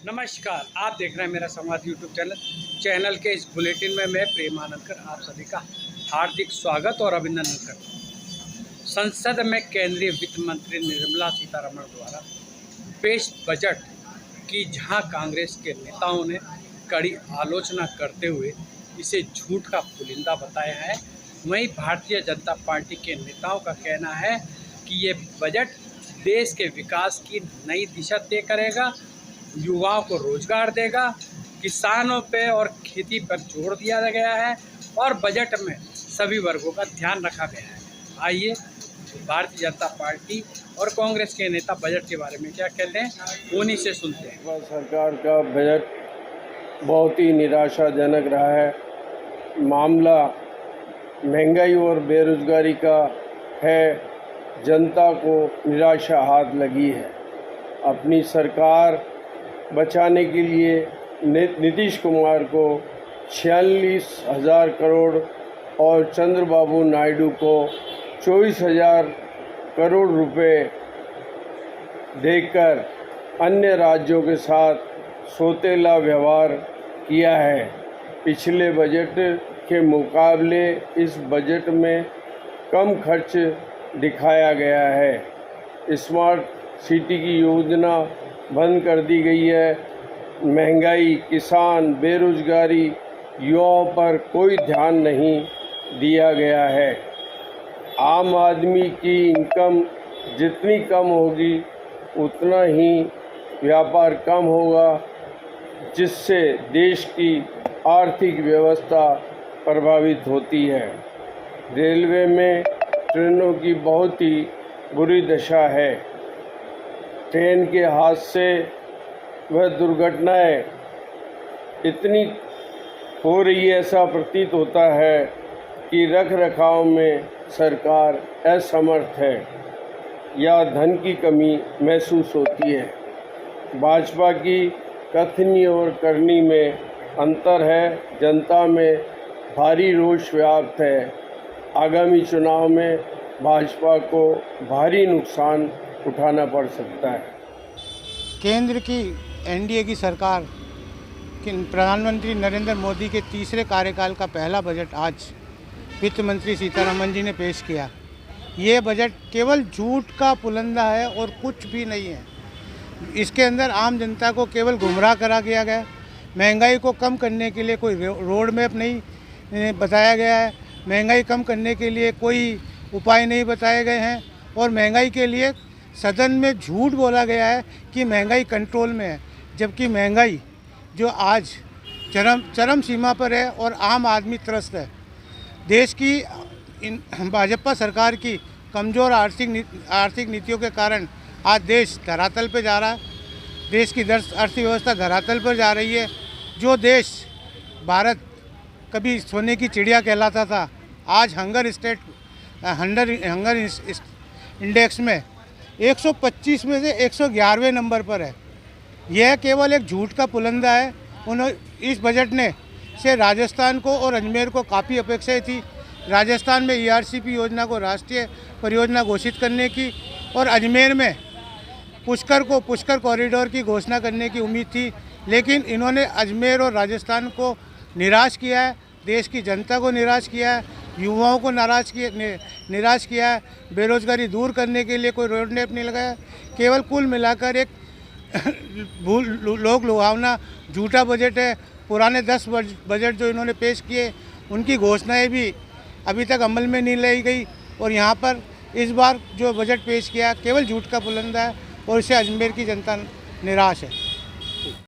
नमस्कार, आप देख रहे हैं मेरा संवाद यूट्यूब चैनल के इस बुलेटिन में मैं प्रेमानंद आप सभी का हार्दिक स्वागत और अभिनंदन करता हूँ। संसद में केंद्रीय वित्त मंत्री निर्मला सीतारमण द्वारा पेश बजट की जहां कांग्रेस के नेताओं ने कड़ी आलोचना करते हुए इसे झूठ का पुलिंदा बताया है, वहीं भारतीय जनता पार्टी के नेताओं का कहना है कि ये बजट देश के विकास की नई दिशा तय करेगा, युवाओं को रोजगार देगा, किसानों पे और खेती पर जोर दिया गया है और बजट में सभी वर्गों का ध्यान रखा गया है। आइए भारतीय जनता पार्टी और कांग्रेस के नेता बजट के बारे में क्या कहते हैं, उन्हीं से सुनते हैं। सरकार का बजट बहुत ही निराशाजनक रहा है। मामला महंगाई और बेरोजगारी का है। जनता को निराशा हाथ लगी है। अपनी सरकार बचाने के लिए नीतीश कुमार को 46,000 करोड़ और चंद्रबाबू नायडू को 24,000 करोड़ रुपए देकर अन्य राज्यों के साथ सौतेला व्यवहार किया है। पिछले बजट के मुकाबले इस बजट में कम खर्च दिखाया गया है। स्मार्ट सिटी की योजना बंद कर दी गई है। महंगाई, किसान, बेरोजगारी, युवाओं पर कोई ध्यान नहीं दिया गया है। आम आदमी की इनकम जितनी कम होगी उतना ही व्यापार कम होगा, जिससे देश की आर्थिक व्यवस्था प्रभावित होती है। रेलवे में ट्रेनों की बहुत ही बुरी दशा है। ट्रेन के हादसे व दुर्घटनाएं इतनी हो रही है, ऐसा प्रतीत होता है कि रख रखाव में सरकार असमर्थ है या धन की कमी महसूस होती है। भाजपा की कथनी और करनी में अंतर है। जनता में भारी रोष व्याप्त है। आगामी चुनाव में भाजपा को भारी नुकसान उठाना पड़ सकता है। केंद्र की एनडीए की सरकार के प्रधानमंत्री नरेंद्र मोदी के तीसरे कार्यकाल का पहला बजट आज वित्त मंत्री सीतारमण जी ने पेश किया। ये बजट केवल झूठ का पुलंदा है और कुछ भी नहीं है। इसके अंदर आम जनता को केवल गुमराह करा गया गया। महंगाई को कम करने के लिए कोई रोड मैप नहीं बताया गया है। महंगाई कम करने के लिए कोई उपाय नहीं बताए गए हैं और महंगाई के लिए सदन में झूठ बोला गया है कि महंगाई कंट्रोल में है, जबकि महंगाई जो आज चरम सीमा पर है और आम आदमी त्रस्त है। देश की भाजपा सरकार की कमज़ोर आर्थिक नीतियों के कारण आज देश धरातल पर जा रहा है। देश की अर्थव्यवस्था धरातल पर जा रही है। जो देश भारत कभी सोने की चिड़िया कहलाता था, आज हंगर इंडेक्स में 125 में से 111वें नंबर पर है। यह केवल एक झूठ का पुलंदा है। इस बजट ने से राजस्थान को और अजमेर को काफ़ी अपेक्षाएं थी। राजस्थान में ERCP योजना को राष्ट्रीय परियोजना घोषित करने की और अजमेर में पुष्कर कॉरिडोर की घोषणा करने की उम्मीद थी, लेकिन इन्होंने अजमेर और राजस्थान को निराश किया है। देश की जनता को निराश किया है, युवाओं को निराश किया है। बेरोजगारी दूर करने के लिए कोई रोड मैप नहीं लगाया। केवल कुल मिलाकर एक लोक लुभावना झूठा बजट है। पुराने 10 बजट जो इन्होंने पेश किए, उनकी घोषणाएं भी अभी तक अमल में नहीं लाई गई और यहाँ पर इस बार जो बजट पेश किया केवल झूठ का पुलंदा है और इससे अजमेर की जनता निराश है।